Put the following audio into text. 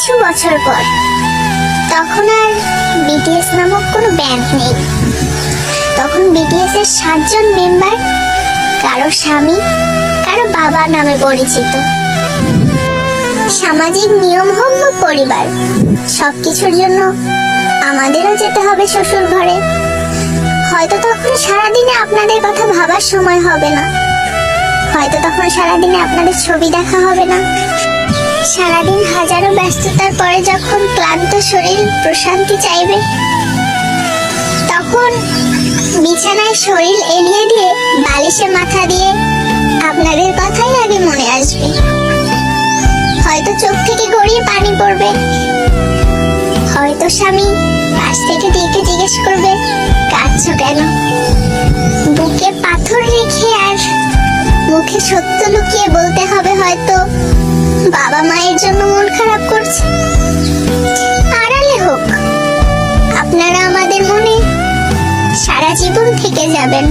কিছু বছর পর, তখন আর বিটিএস নামক কোনো ব্যান্ড নেই। তখন বিটিএস এর 7 জন মেম্বার কারো স্বামী, কারো বাবা নামে পরিচিত। সামাজিক নিয়ম হোক বা পরিবার, সবকিছুর জন্য আমাদেরও যেতে হবে শ্বশুর ঘরে। হয়তো তখন সারাদিনে আপনাদের কথা ভাবার সময় হবে না, হয়তো তখন সারাদিনে আপনাদের ছবি দেখা হবে না। সারাদিন হাজারো ব্যস্ততার পরে যখন ক্লান্ত শরীর প্রশান্তি চাইবে, তখন বিছানায় শরীর এলিয়ে দিয়ে বালিশে মাথা দিয়ে আপনাদের কথাই আগে মনে আসবে। হয়তো চোখ থেকে গড়িয়ে পানি পড়বে, হয়তো স্বামী পাশ থেকে ডেকে জিজ্ঞেস করবে কাঁদছো কেন। বুকে পাথর রেখে আর মুখে সত্য লুকিয়ে বলতে হবে হয়তো বাবা মায়ের জন্য মন খারাপ করছে। আড়ালে হোক, আপনারা আমাদের মনে সারা জীবন থেকে যাবেন।